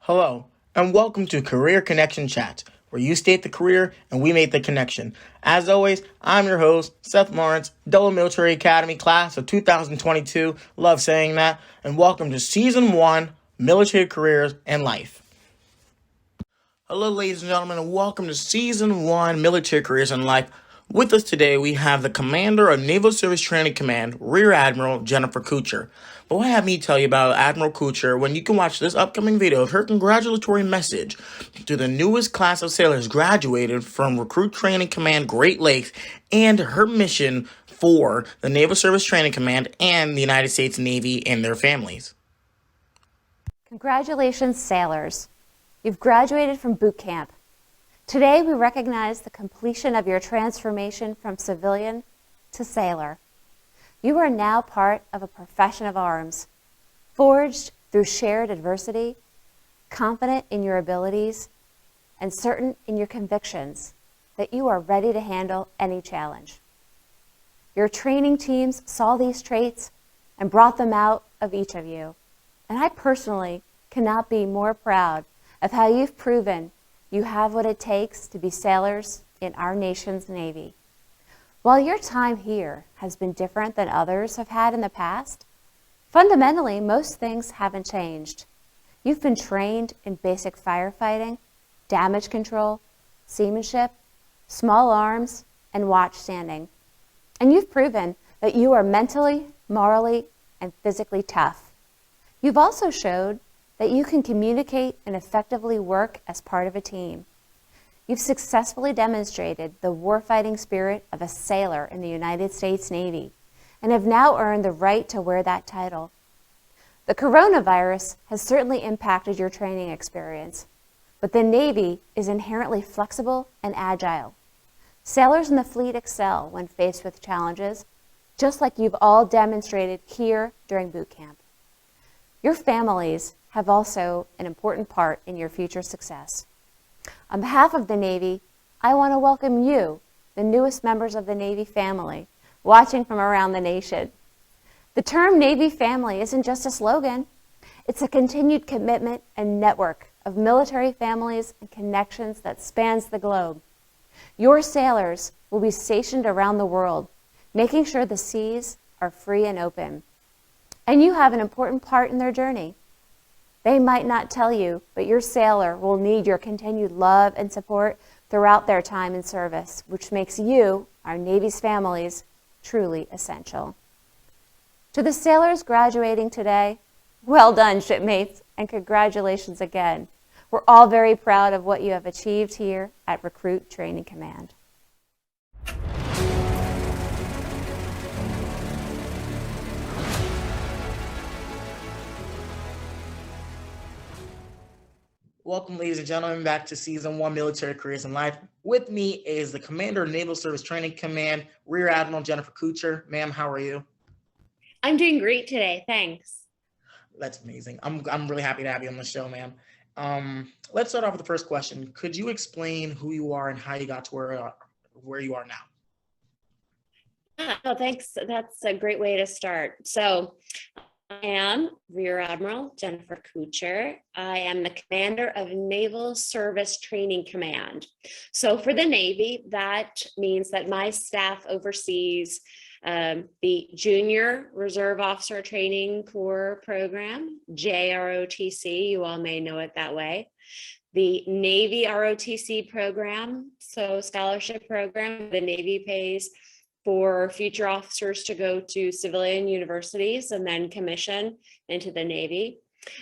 Hello, and welcome to Career Connection Chat, where you state the career and we make the connection. As always, I'm your host, Seth Lawrence, Delaware Military Academy class of 2022. Love saying that. And welcome to Season 1, Military Careers and Life. Hello, ladies and gentlemen, and welcome to Season 1, Military Careers and Life. With us today, we have the Commander of Naval Service Training Command, Rear Admiral Jennifer Couture. But what have me tell you about Admiral Couture when you can watch this upcoming video of her congratulatory message to the newest class of sailors graduated from Recruit Training Command Great Lakes and her mission for the Naval Service Training Command and the United States Navy and their families. Congratulations, sailors. You've graduated from boot camp. Today, we recognize the completion of your transformation from civilian to sailor. You are now part of a profession of arms, forged through shared adversity, confident in your abilities, and certain in your convictions that you are ready to handle any challenge. Your training teams saw these traits and brought them out of each of you. And I personally cannot be more proud of how you've proven you have what it takes to be sailors in our nation's Navy. While your time here has been different than others have had in the past, fundamentally, most things haven't changed. You've been trained in basic firefighting, damage control, seamanship, small arms, and watch standing. And you've proven that you are mentally, morally, and physically tough. You've also showed that you can communicate and effectively work as part of a team. You've successfully demonstrated the warfighting spirit of a sailor in the United States Navy and have now earned the right to wear that title. The coronavirus has certainly impacted your training experience, but the Navy is inherently flexible and agile. Sailors in the fleet excel when faced with challenges, just like you've all demonstrated here during boot camp. Your families have also an important part in your future success. On behalf of the Navy, I want to welcome you, the newest members of the Navy family, watching from around the nation. The term Navy family isn't just a slogan. It's a continued commitment and network of military families and connections that spans the globe. Your sailors will be stationed around the world, making sure the seas are free and open. And you have an important part in their journey. They might not tell you, but your sailor will need your continued love and support throughout their time in service, which makes you, our Navy's families, truly essential. To the sailors graduating today, well done, shipmates, and congratulations again. We're all very proud of what you have achieved here at Recruit Training Command. Welcome, ladies and gentlemen, back to Season 1, Military Careers and Life. With me is the Commander of Naval Service Training Command, Rear Admiral Jennifer Couture. Ma'am, how are you? I'm doing great today, thanks. That's amazing. I'm really happy to have you on the show, ma'am. Let's start off with the first question. Could you explain who you are and how you got to where you are now? Oh, thanks. That's a great way to start. So I am Rear Admiral Jennifer Couture. I am the commander of Naval Service Training Command. So for the Navy, that means that my staff oversees the Junior Reserve Officer Training Corps program, JROTC, you all may know it that way. The Navy ROTC program, so scholarship program, the Navy pays for future officers to go to civilian universities and then commission into the Navy.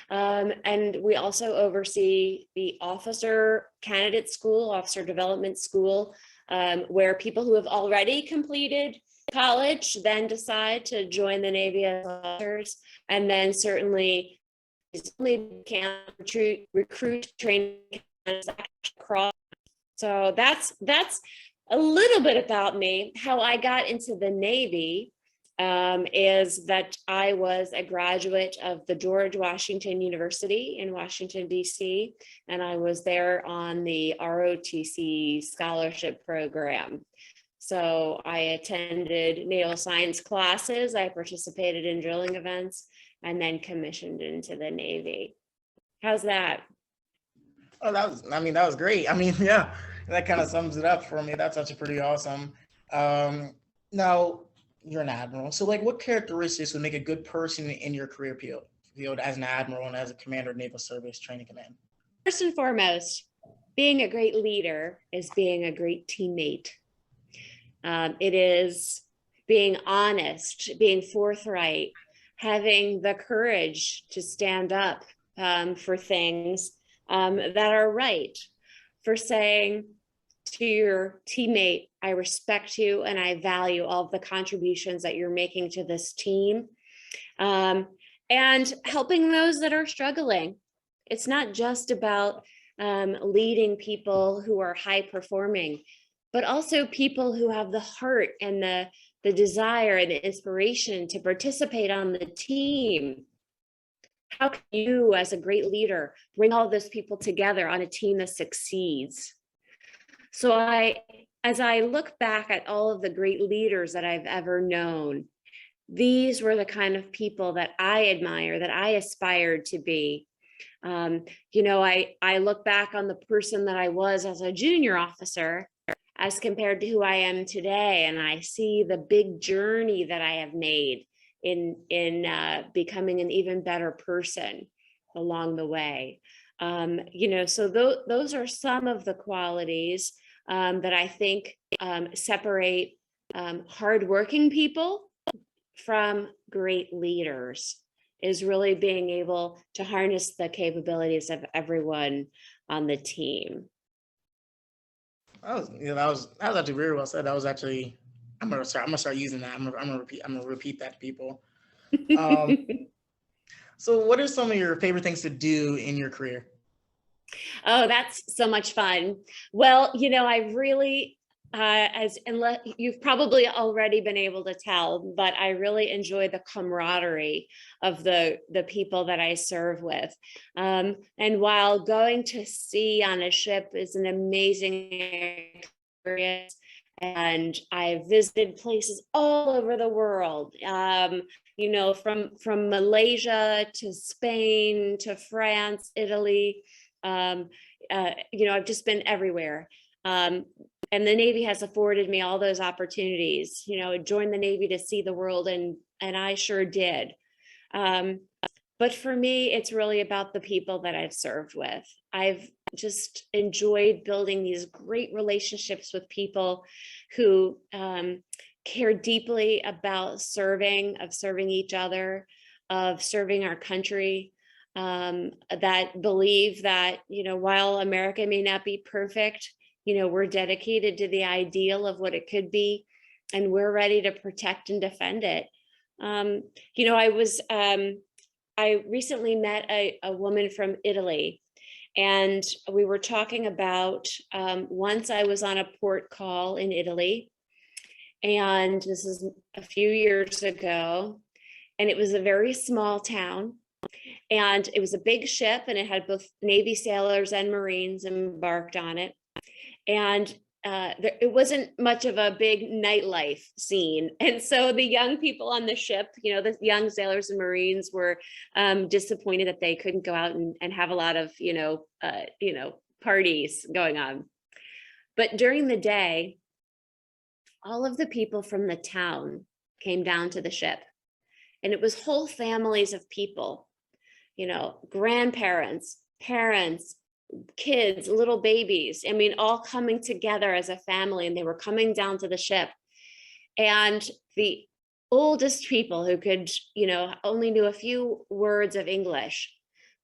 And we also oversee the Officer Candidate School, Officer Development School, where people who have already completed college then decide to join the Navy as officers, and then certainly can recruit training across. So that's a little bit about me. How I got into the Navy is that I was a graduate of the George Washington University in Washington, D.C., and I was there on the ROTC scholarship program. So I attended naval science classes, I participated in drilling events, and then commissioned into the Navy. How's that? Oh, that was great. I mean, yeah, that kind of sums it up for me. That's actually pretty awesome. Um, Now, you're an admiral. So, like, what characteristics would make a good person in your career field as an admiral and as a commander of naval service training command? First and foremost, being a great leader is being a great teammate. It is being honest, being forthright, having the courage to stand up for things that are right, for saying to your teammate, I respect you and I value all of the contributions that you're making to this team, and helping those that are struggling. It's not just about leading people who are high performing, but also people who have the heart and the desire and the inspiration to participate on the team. How can you, as a great leader, bring all those people together on a team that succeeds? So as I look back at all of the great leaders that I've ever known, these were the kind of people that I admire, that I aspired to be. I look back on the person that I was as a junior officer as compared to who I am today, and I see the big journey that I have made in becoming an even better person along the way. So those are some of the qualities that I think separate hardworking people from great leaders, is really being able to harness the capabilities of everyone on the team. That was actually very well said. That was actually I'm gonna start using that. I'm gonna repeat that to people. Um, so, what are some of your favorite things to do in your career? Oh, that's so much fun. Well, I really, unless you've probably already been able to tell, but I really enjoy the camaraderie of the people that I serve with. And while going to sea on a ship is an amazing experience, and I've visited places all over the world, from Malaysia to Spain to France, Italy. Um, I've just been everywhere. And the Navy has afforded me all those opportunities. Joined the Navy to see the world, and I sure did. Um, but for me, it's really about the people that I've served with. I've just enjoyed building these great relationships with people who care deeply about serving each other, of serving our country, that believe that, while America may not be perfect, we're dedicated to the ideal of what it could be, and we're ready to protect and defend it. Um, I recently met a woman from Italy, and we were talking about, once I was on a port call in Italy, and this is a few years ago, and it was a very small town, and it was a big ship, and it had both Navy sailors and Marines embarked on it. And it wasn't much of a big nightlife scene. And so the young people on the ship, the young sailors and Marines, were disappointed that they couldn't go out and have a lot of, parties going on. But during the day, all of the people from the town came down to the ship, and it was whole families of people, grandparents, parents, kids, little babies. I mean, all coming together as a family, and they were coming down to the ship. And the oldest people who could, only knew a few words of English,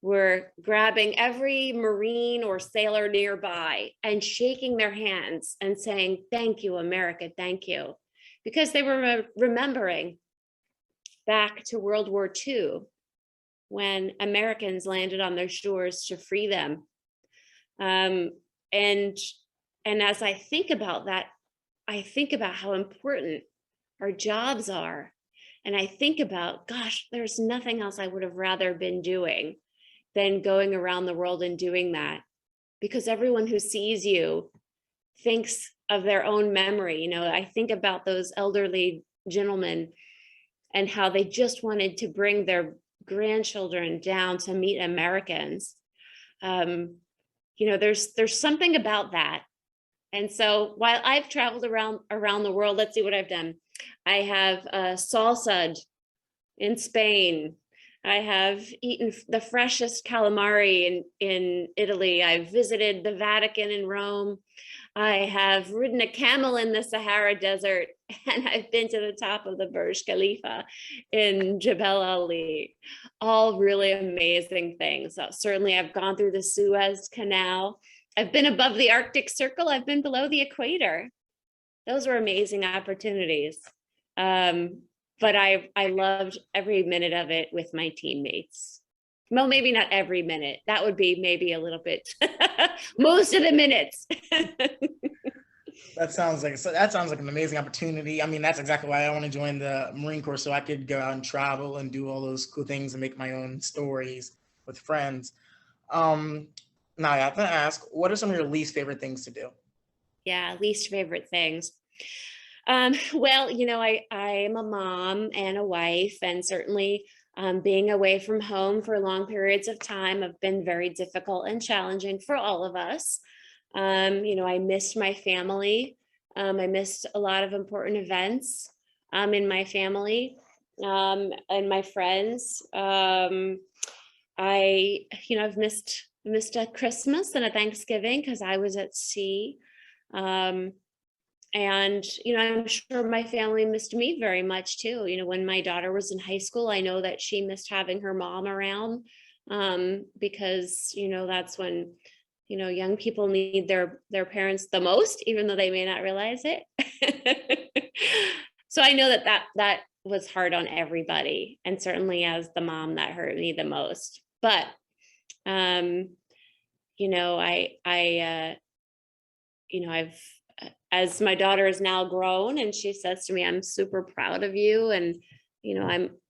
were grabbing every Marine or sailor nearby and shaking their hands and saying, "Thank you, America, thank you," because they were remembering back to World War II, when Americans landed on their shores to free them. And as I think about that, I think about how important our jobs are. And I think about, gosh, there's nothing else I would have rather been doing than going around the world and doing that. Because everyone who sees you thinks of their own memory. I think about those elderly gentlemen and how they just wanted to bring their grandchildren down to meet Americans. there's something about that. And so while I've traveled around the world, let's see what I've done. I have salsa'd in Spain. I have eaten the freshest calamari in Italy. I've visited the Vatican in Rome. I have ridden a camel in the Sahara Desert, and I've been to the top of the Burj Khalifa in Jebel Ali. All really amazing things. So certainly I've gone through the Suez Canal. I've been above the Arctic Circle. I've been below the equator. Those were amazing opportunities. But I loved every minute of it with my teammates. Well, maybe not every minute. That would be maybe a little bit, most of the minutes. That sounds like an amazing opportunity. I mean, that's exactly why I want to join the Marine Corps, so I could go out and travel and do all those cool things and make my own stories with friends. Now I have to ask, what are some of your least favorite things to do? Yeah, least favorite things. Well, I am a mom and a wife, and certainly being away from home for long periods of time have been very difficult and challenging for all of us. I missed my family. I missed a lot of important events in my family and my friends. I've missed a Christmas and a Thanksgiving because I was at sea. And, I'm sure my family missed me very much too. When my daughter was in high school, I know that she missed having her mom around because, that's when, young people need their parents the most, even though they may not realize it. So I know that was hard on everybody. And certainly as the mom, that hurt me the most. But, I've, as my daughter is now grown and she says to me, I'm super proud of you. And,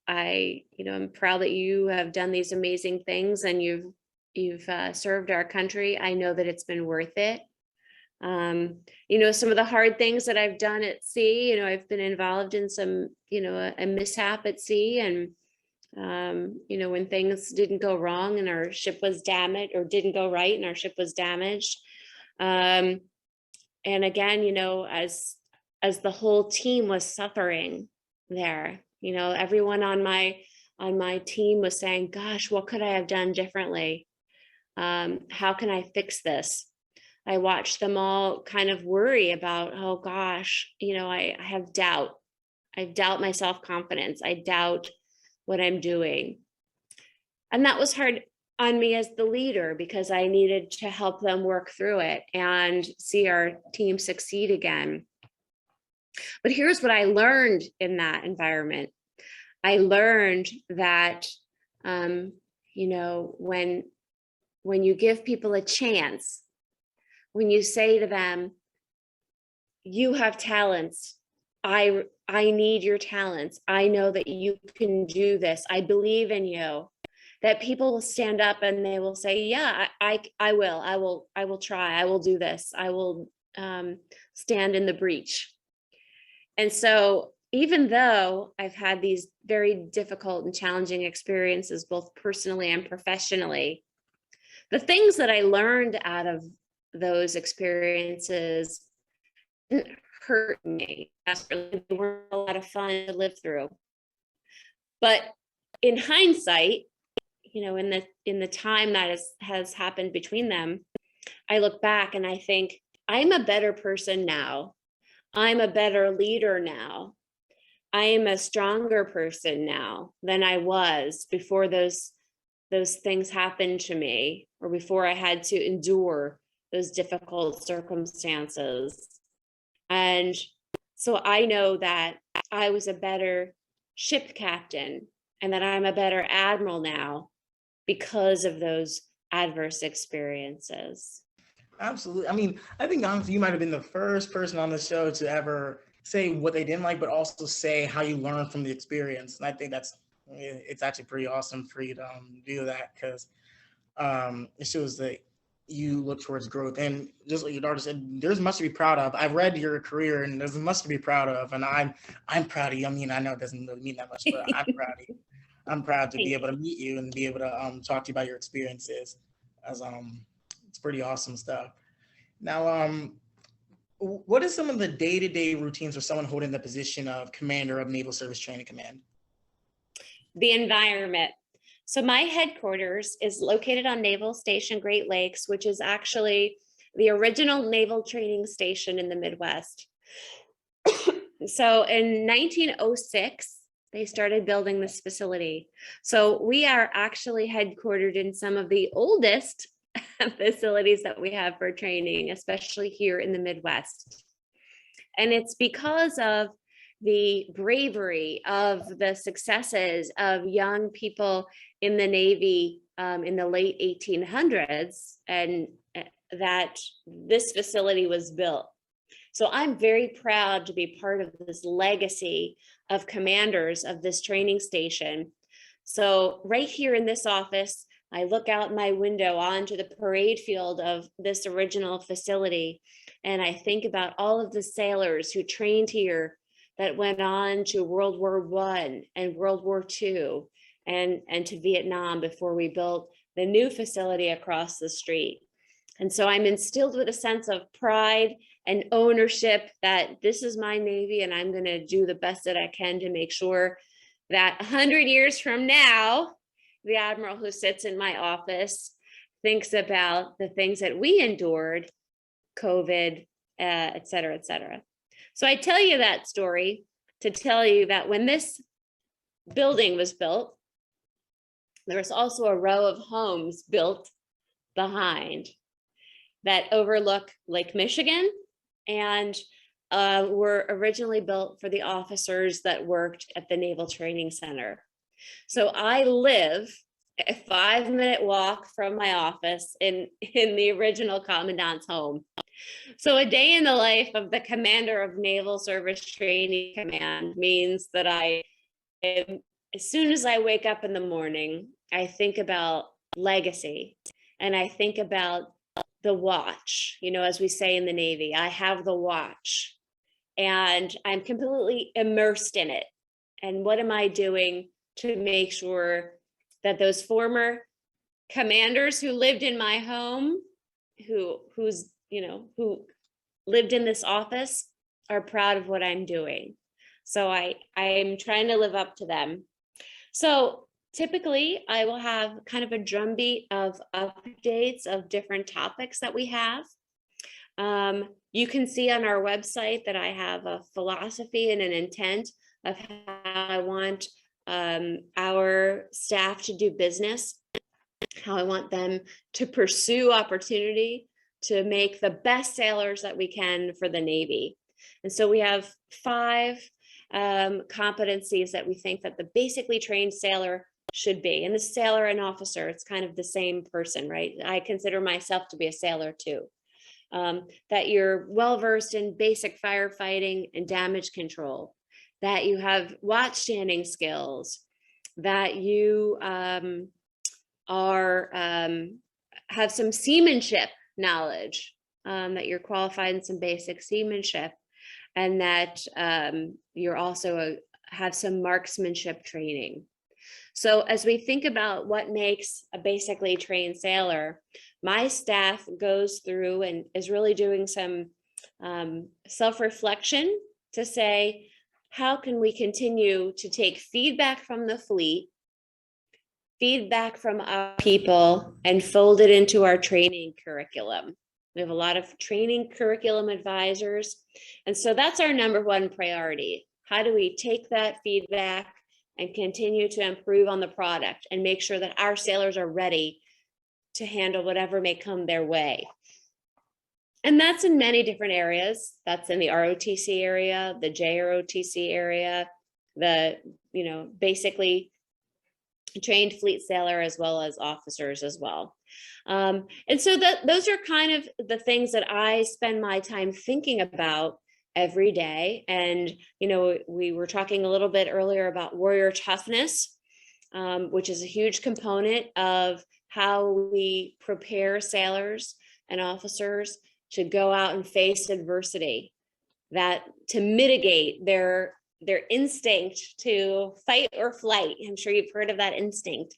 I'm proud that you have done these amazing things and you've served our country. I know that it's been worth it. Some of the hard things that I've done at sea, I've been involved in some, a mishap at sea. And, when things didn't go wrong and our ship was damaged or didn't go right and our ship was damaged. And again, as the whole team was suffering there, everyone on my team was saying, gosh, what could I have done differently? How can I fix this? I watched them all kind of worry about, oh gosh, I have doubt. I doubt my self-confidence. I doubt what I'm doing. And that was hard on me as the leader because I needed to help them work through it and see our team succeed again. But here's what I learned in that environment. I learned that, when you give people a chance, when you say to them, you have talents, I need your talents. I know that you can do this. I believe in you. That people will stand up and they will say, yeah, I will try. I will do this. I will stand in the breach. And so even though I've had these very difficult and challenging experiences, both personally and professionally, the things that I learned out of those experiences didn't hurt me. They were a lot of fun to live through. But in hindsight, in the time that has happened between them, I look back and I think I'm a better person now. I'm a better leader now. I am a stronger person now than I was before those things happened to me or before I had to endure those difficult circumstances. And so I know that I was a better ship captain and that I'm a better admiral now because of those adverse experiences. Absolutely. I mean, I think honestly, you might have been the first person on the show to ever say what they didn't like, but also say how you learned from the experience. And I think it's actually pretty awesome for you to do that because it shows that you look towards growth. And just like your daughter said, there's much to be proud of. I've read your career and there's much to be proud of. And I'm proud of you. I mean, I know it doesn't really mean that much, but I'm proud of you. I'm proud to be able to meet you and be able to talk to you about your experiences as It's pretty awesome stuff. Now, what is some of the day-to-day routines for someone holding the position of commander of Naval Service Training Command? The environment. So my headquarters is located on Naval Station Great Lakes, which is actually the original naval training station in the Midwest. So in 1906, they started building this facility. So we are actually headquartered in some of the oldest facilities that we have for training, especially here in the Midwest. And it's because of the bravery of the successes of young people in the Navy in the late 1800s, and that this facility was built. So I'm very proud to be part of this legacy of commanders of this training station. So right here in this office, I look out my window onto the parade field of this original facility, and I think about all of the sailors who trained here that went on to World War I and World War II and to Vietnam before we built the new facility across the street. And so I'm instilled with a sense of pride and ownership that this is my Navy, and I'm going to do the best that I can to make sure that 100 years from now, the Admiral who sits in my office thinks about the things that we endured, COVID, et cetera, et cetera. So I tell you that story to tell you that when this building was built, there was also a row of homes built behind that overlook Lake Michigan and were originally built for the officers that worked at the Naval Training Center. So I live a 5-minute walk from my office in the original commandant's home. So a day in the life of the commander of Naval Service Training Command means that as soon as I wake up in the morning, I think about legacy, and I think about the watch. You know, as we say in the Navy, I have the watch, and I'm completely immersed in it. And what am I doing to make sure that those former commanders who lived in my home, who lived in this office, are proud of what I'm doing? So I'm trying to live up to them. So typically I will have kind of a drumbeat of updates of different topics that we have. You can see on our website that I have a philosophy and an intent of how I want our staff to do business, how I want them to pursue opportunity to make the best sailors that we can for the Navy. And so we have 5 competencies that we think that the basically trained sailor should be. And the sailor and officer, it's kind of the same person, right? I consider myself to be a sailor too. That you're well-versed in basic firefighting and damage control, that you have watch standing skills, that you have some seamanship knowledge, that you're qualified in some basic seamanship, and that you're also have some marksmanship training. So as we think about what makes a basically trained sailor, my staff goes through and is really doing some self-reflection to say, how can we continue to take feedback from the fleet, feedback from our people, and fold it into our training curriculum? We have a lot of training curriculum advisors. And so that's our #1 priority. How do we take that feedback and continue to improve on the product and make sure that our sailors are ready to handle whatever may come their way? And that's in many different areas. That's in the ROTC area, the JROTC area, the, basically trained fleet sailor, as well as officers as well. And so those are kind of the things that I spend my time thinking about every day. And, we were talking a little bit earlier about warrior toughness, which is a huge component of how we prepare sailors and officers to go out and face adversity, that to mitigate their instinct to fight or flight. I'm sure you've heard of that instinct.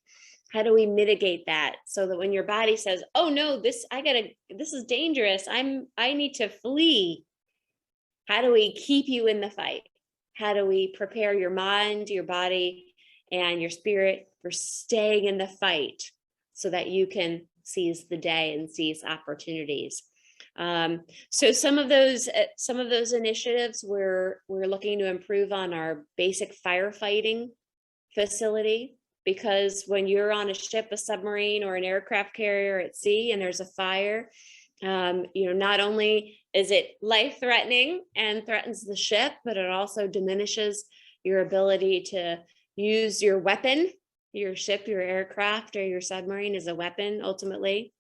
How do we mitigate that so that when your body says, oh no, this is dangerous, I need to flee. How do we keep you in the fight? How do we prepare your mind, your body, and your spirit for staying in the fight so that you can seize the day and seize opportunities? So some of those initiatives, we're looking to improve on our basic firefighting facility, because when you're on a ship, a submarine, or an aircraft carrier at sea, and there's a fire, not only is it life-threatening and threatens the ship, but it also diminishes your ability to use your weapon, your ship, your aircraft, or your submarine as a weapon ultimately.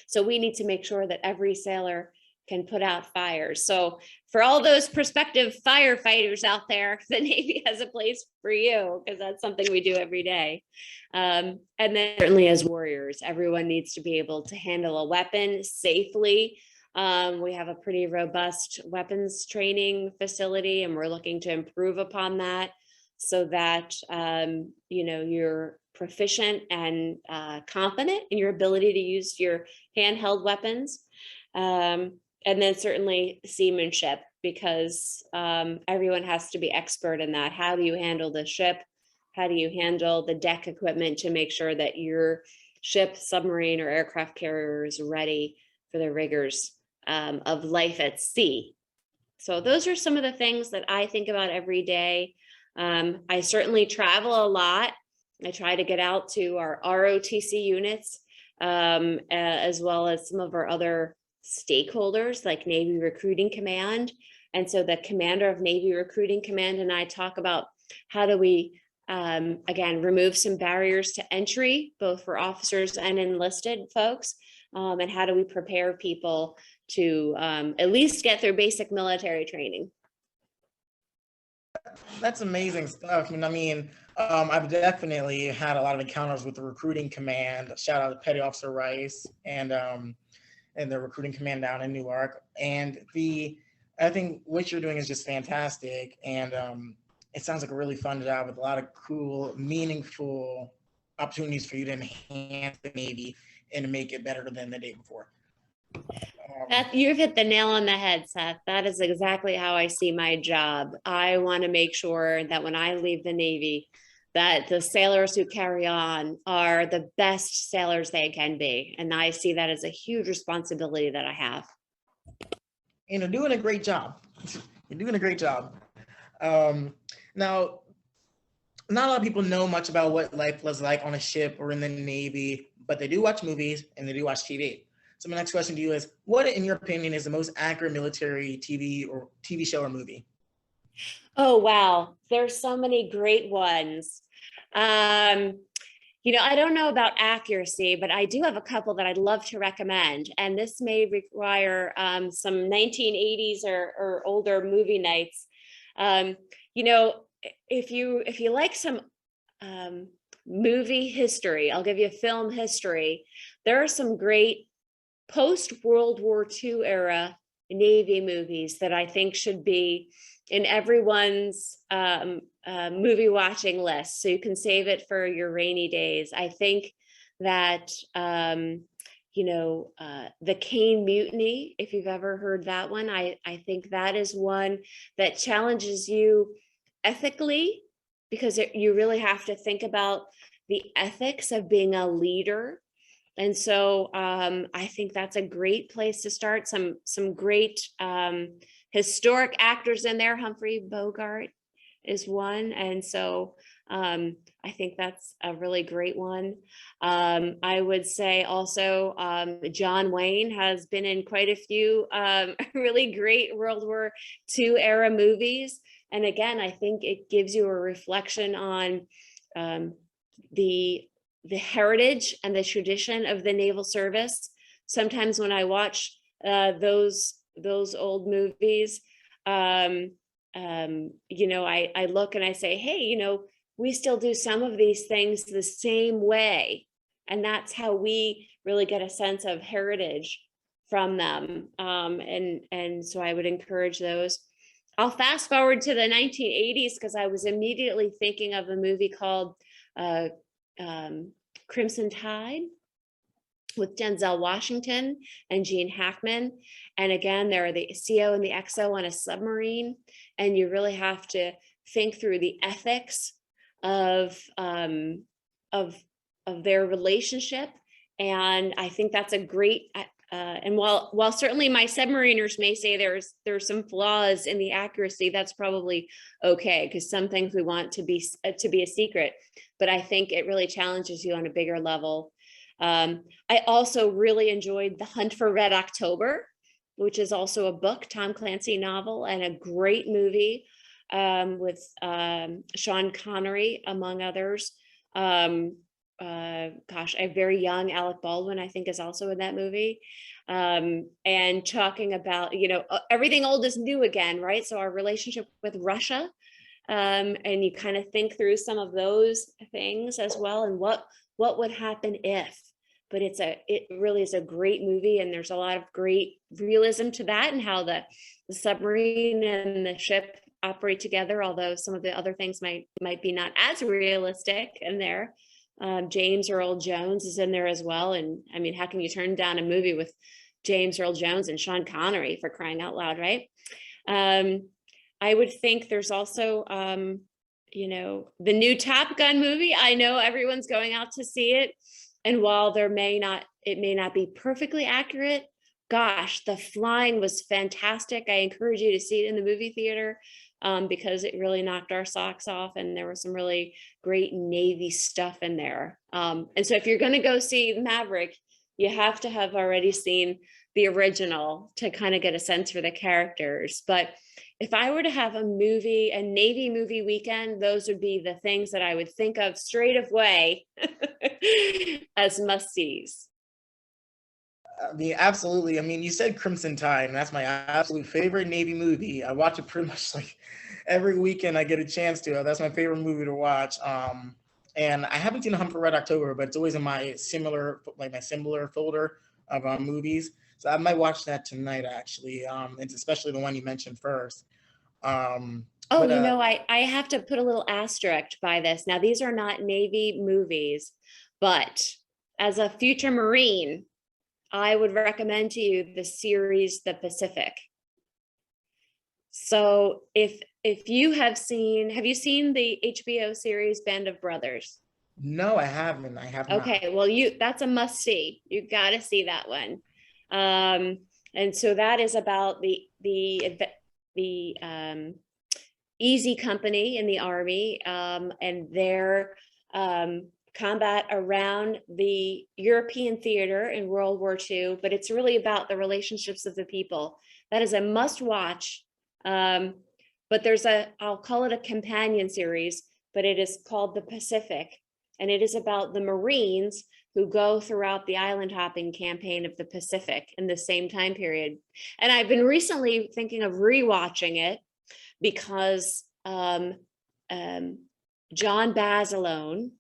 So we need to make sure that every sailor can put out fires. So for all those prospective firefighters out there, the Navy has a place for you, because that's something we do every day. And then certainly as warriors, everyone needs to be able to handle a weapon safely. We have a pretty robust weapons training facility, and we're looking to improve upon that so that you're proficient and confident in your ability to use your handheld weapons. And then certainly seamanship, because everyone has to be expert in that. How do you handle the ship? How do you handle the deck equipment to make sure that your ship, submarine, or aircraft carrier is ready for the rigors of life at sea? So those are some of the things that I think about every day. I certainly travel a lot. I try to get out to our ROTC units, as well as some of our other stakeholders like Navy Recruiting Command. And so the commander of Navy Recruiting Command and I talk about how do we, again, remove some barriers to entry, both for officers and enlisted folks, and how do we prepare people to at least get their basic military training. That's amazing stuff. I've definitely had a lot of encounters with the recruiting command. Shout out to Petty Officer Rice and the recruiting command down in Newark. And I think what you're doing is just fantastic. And it sounds like a really fun job with a lot of cool, meaningful opportunities for you to enhance the Navy and to make it better than the day before. You've hit the nail on the head, Seth. That is exactly how I see my job. I want to make sure that when I leave the Navy, that the sailors who carry on are the best sailors they can be. And I see that as a huge responsibility that I have. And you're doing a great job. You're doing a great job. Now, not a lot of people know much about what life was like on a ship or in the Navy, but they do watch movies and they do watch TV. So my next question to you is, what, in your opinion, is the most accurate military TV show or movie? Oh, wow. There's so many great ones. I don't know about accuracy, but I do have a couple that I'd love to recommend. And this may require some 1980s or older movie nights. If you like some movie history, I'll give you film history. There are some great post-World War II era Navy movies that I think should be in everyone's movie watching list, so you can save it for your rainy days. I think that the Caine Mutiny, if you've ever heard that one, I think that is one that challenges you ethically, because you really have to think about the ethics of being a leader. And so I think that's a great place to start. Some great historic actors in there. Humphrey Bogart is one. And so I think that's a really great one. I would say also John Wayne has been in quite a few really great World War II era movies. And again, I think it gives you a reflection on the heritage and the tradition of the naval service. Sometimes when I watch those old movies, I look and I say, hey, we still do some of these things the same way. And that's how we really get a sense of heritage from them. And so I would encourage those. I'll fast forward to the 1980s because I was immediately thinking of a movie called Crimson Tide with Denzel Washington and Gene Hackman. And again, they're the CO and the XO on a submarine. And you really have to think through the ethics of their relationship. And I think that's a great, and while certainly my submariners may say there's some flaws in the accuracy, that's probably okay, because some things we want to be a secret, but I think it really challenges you on a bigger level. I also really enjoyed The Hunt for Red October, which is also a book, Tom Clancy novel, and a great movie with Sean Connery, among others. A very young Alec Baldwin, I think, is also in that movie. And talking about, everything old is new again, right? So our relationship with Russia, and you kind of think through some of those things as well, and what would happen if. But it really is a great movie, and there's a lot of great realism to that, and how the submarine and the ship operate together, although some of the other things might be not as realistic in there. James Earl Jones is in there as well. And I mean, how can you turn down a movie with James Earl Jones and Sean Connery, for crying out loud, right? I would think there's also, the new Top Gun movie. I know everyone's going out to see it. And while it may not be perfectly accurate, gosh, the flying was fantastic. I encourage you to see it in the movie theater, because it really knocked our socks off, and there was some really great Navy stuff in there. And so if you're going to go see Maverick, you have to have already seen the original to kind of get a sense for the characters. But if I were to have a Navy movie weekend, those would be the things that I would think of straight away as must-sees. I mean, absolutely. I mean, you said Crimson Tide, and that's my absolute favorite Navy movie. I watch it pretty much like every weekend I get a chance to. That's my favorite movie to watch. And I haven't seen Hunt for Red October, but it's always in my similar folder of movies. So I might watch that tonight, actually. It's especially the one you mentioned first. I have to put a little asterisk by this. Now, these are not Navy movies, but as a future Marine, I would recommend to you the series The Pacific. So if you have you seen the HBO series Band of Brothers? No, I haven't. I have not. Okay, well, that's a must see. You got to see that one. And so that is about the Easy Company in the Army, and their combat around the European theater in World War II, but it's really about the relationships of the people. That is a must watch. But I'll call it a companion series, but it is called The Pacific. And it is about the Marines who go throughout the island hopping campaign of the Pacific in the same time period. And I've been recently thinking of rewatching it because John Basilone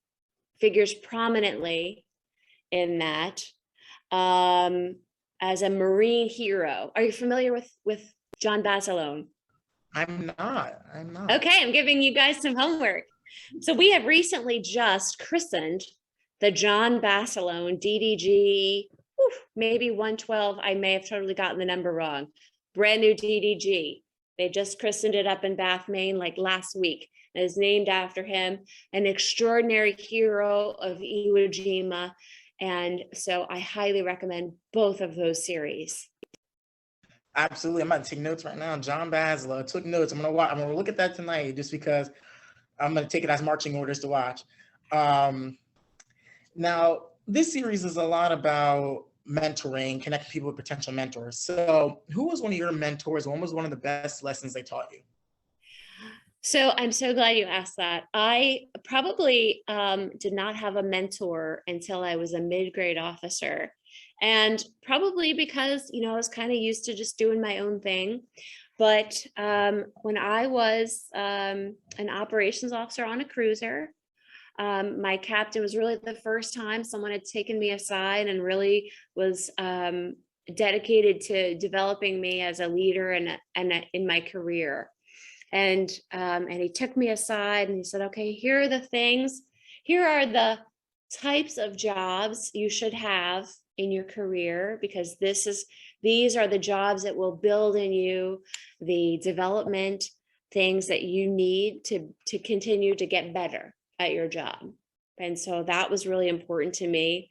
figures prominently in that as a Marine hero. Are you familiar with John Basilone? I'm not. Okay, I'm giving you guys some homework. So we have recently just christened the John Basilone DDG, maybe 112. I may have totally gotten the number wrong. Brand new DDG. They just christened it up in Bath, Maine, like last week. It is named after him, an extraordinary hero of Iwo Jima. And so I highly recommend both of those series. Absolutely. I'm about to take notes right now. John Basilone. I took notes. I'm gonna look at that tonight just because I'm gonna take it as marching orders to watch. Now, this series is a lot about mentoring, connecting people with potential mentors. So who was one of your mentors? What was one of the best lessons they taught you? So I'm so glad you asked that. I probably did not have a mentor until I was a mid-grade officer. And probably because, I was kind of used to just doing my own thing. But when I was an operations officer on a cruiser, my captain was really the first time someone had taken me aside and really was dedicated to developing me as a leader and in my career. And he took me aside and he said, okay, here are the things. Here are the types of jobs you should have in your career, because these are the jobs that will build in you the development things that you need to continue to get better at your job. And so that was really important to me.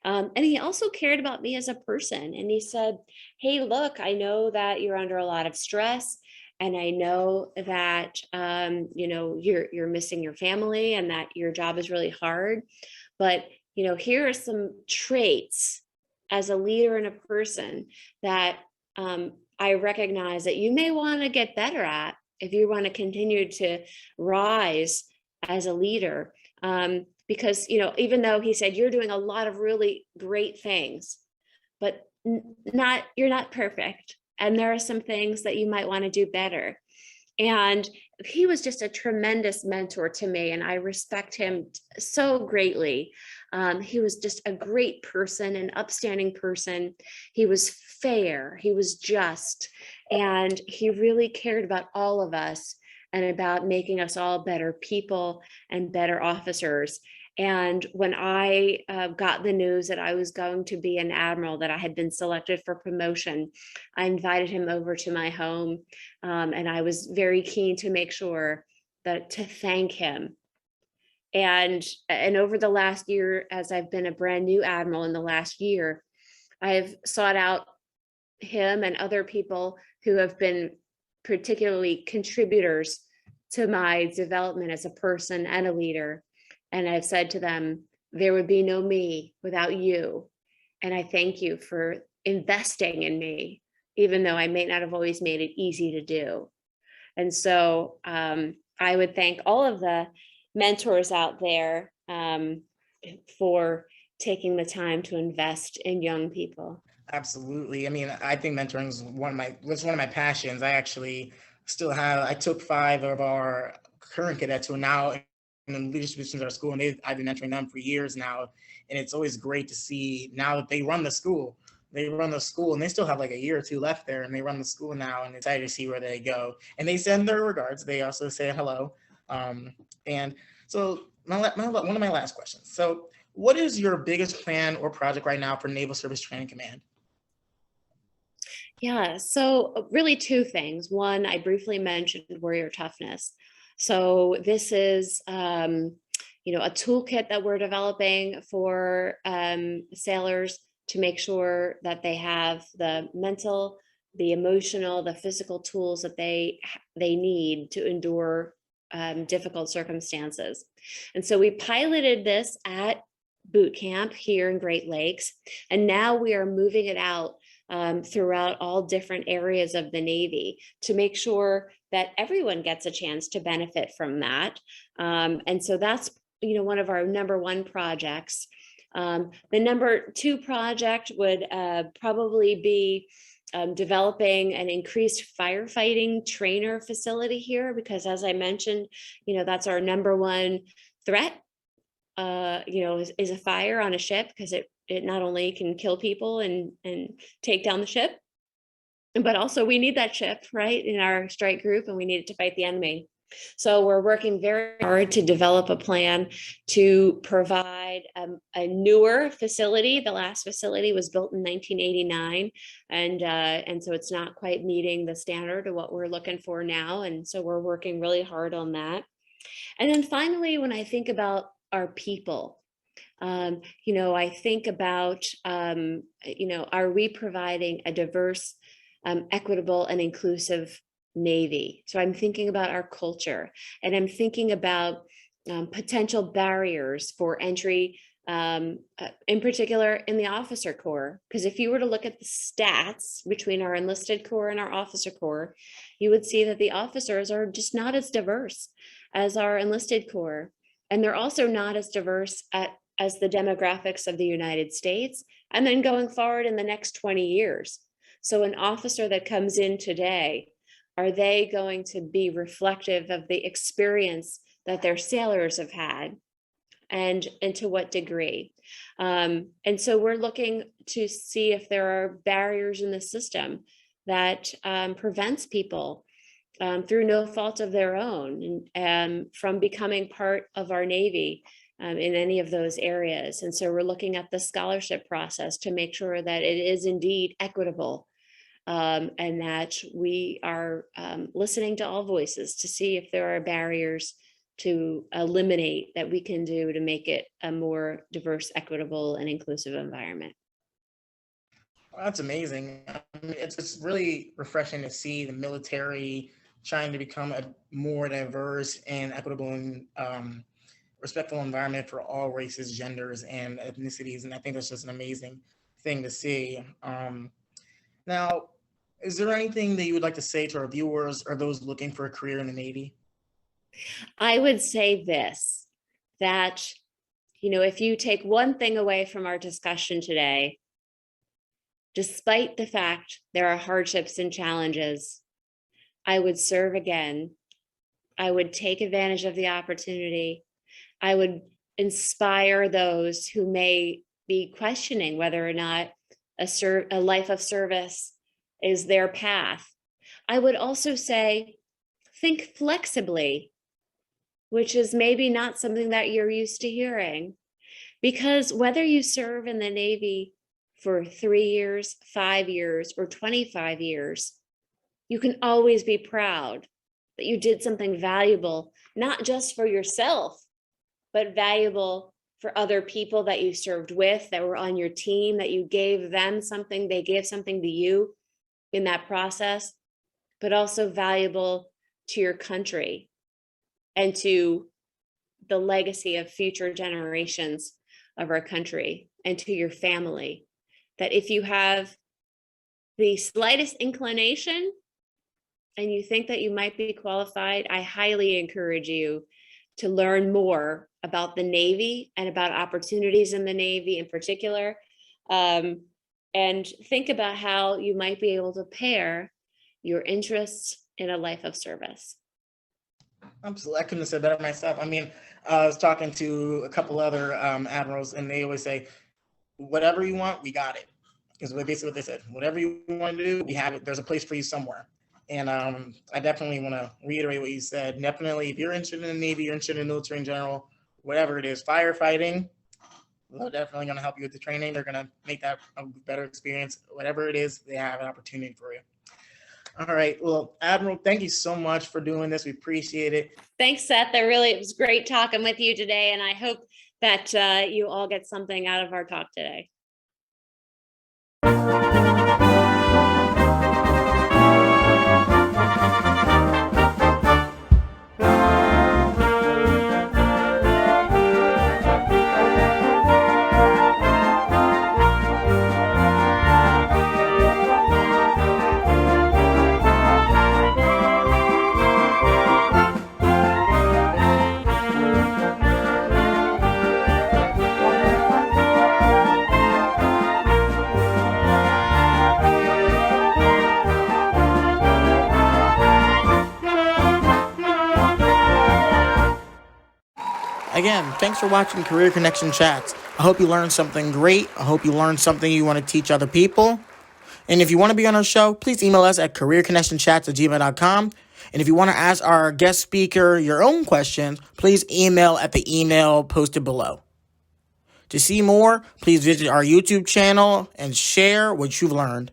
And he also cared about me as a person. And he said, hey, look, I know that you're under a lot of stress. And I know that you're missing your family and that your job is really hard. But here are some traits as a leader and a person that I recognize that you may want to get better at if you want to continue to rise as a leader. Because even though he said you're doing a lot of really great things, but you're not perfect, and there are some things that you might want to do better. And he was just a tremendous mentor to me, and I respect him so greatly. He was just a great person, an upstanding person. He was fair, he was just, and he really cared about all of us and about making us all better people and better officers. And when I got the news that I was going to be an admiral, that I had been selected for promotion, I invited him over to my home. And I was very keen to make sure to thank him. And over the last year, as I've been a brand new admiral in the last year, I've sought out him and other people who have been particularly contributors to my development as a person and a leader. And I've said to them, there would be no me without you. And I thank you for investing in me, even though I may not have always made it easy to do. And so I would thank all of the mentors out there for taking the time to invest in young people. Absolutely. I mean, I think mentoring is one of my passions. I actually I took 5 of our current cadets who are now in leadership positions at our school, and I've been mentoring them for years now. And it's always great to see now that they run the school. And they still have like a year or two left there, and they run the school now, and it's excited to see where they go. And they send their regards. They also say hello. And so one of my last questions. So what is your biggest plan or project right now for Naval Service Training Command? Yeah, so really 2 things. One, I briefly mentioned warrior toughness. So this is, a toolkit that we're developing for sailors to make sure that they have the mental, the emotional, the physical tools that they need to endure difficult circumstances. And so we piloted this at boot camp here in Great Lakes, and now we are moving it out throughout all different areas of the Navy to make sure that everyone gets a chance to benefit from that. And so that's one of our number 1 projects. The number 2 project would probably be developing an increased firefighting trainer facility here, because as I mentioned, that's our number 1 threat, is a fire on a ship, because it not only can kill people and take down the ship, but also we need that ship, right, in our strike group, and we need it to fight the enemy. So we're working very hard to develop a plan to provide a newer facility. The last facility was built in 1989, and so it's not quite meeting the standard of what we're looking for now. And so we're working really hard on that. And then finally, when I think about our people, I think about, are we providing a diverse, equitable, and inclusive Navy? So I'm thinking about our culture, and I'm thinking about potential barriers for entry, in particular in the officer corps. Because if you were to look at the stats between our enlisted corps and our officer corps, you would see that the officers are just not as diverse as our enlisted corps. And they're also not as diverse as the demographics of the United States, and then going forward in the next 20 years. So an officer that comes in today, are they going to be reflective of the experience that their sailors have had, and to what degree? And so we're looking to see if there are barriers in the system that prevents people through no fault of their own, and from becoming part of our Navy in any of those areas. And so we're looking at the scholarship process to make sure that it is indeed equitable, and that we are listening to all voices to see if there are barriers to eliminate that we can do to make it a more diverse, equitable, and inclusive environment. Well, that's amazing. I mean, it's really refreshing to see the military trying to become a more diverse and equitable and respectful environment for all races, genders, and ethnicities. And I think that's just an amazing thing to see. Now, is there anything that you would like to say to our viewers or those looking for a career in the Navy? I would say this, that, if you take one thing away from our discussion today, despite the fact there are hardships and challenges, I would serve again. I would take advantage of the opportunity. I would inspire those who may be questioning whether or not a life of service is their path. I would also say, think flexibly, which is maybe not something that you're used to hearing, because whether you serve in the Navy for 3 years, 5 years, or 25 years, you can always be proud that you did something valuable, not just for yourself, but valuable for other people that you served with, that were on your team, that you gave them something, they gave something to you in that process, but also valuable to your country and to the legacy of future generations of our country, and to your family. That if you have the slightest inclination and you think that you might be qualified, I highly encourage you to learn more about the Navy and about opportunities in the Navy in particular, and think about how you might be able to pair your interests in a life of service. Absolutely. I couldn't have said better myself. I mean, I was talking to a couple other admirals, and they always say, whatever you want, we got it. Is basically what they said. Whatever you want to do, we have it. There's a place for you somewhere. And I definitely want to reiterate what you said. Definitely, if you're interested in the Navy, you're interested in the military in general, whatever it is, firefighting, they're definitely going to help you with the training. They're going to make that a better experience. Whatever it is, they have an opportunity for you. All right. Well, Admiral, thank you so much for doing this. We appreciate it. Thanks, Seth. It was great talking with you today, and I hope that you all get something out of our talk today. Again, thanks for watching Career Connection Chats. I hope you learned something great. I hope you learned something you want to teach other people. And if you want to be on our show, please email us at careerconnectionchats@gmail.com. And if you want to ask our guest speaker your own questions, please email at the email posted below. To see more, please visit our YouTube channel and share what you've learned.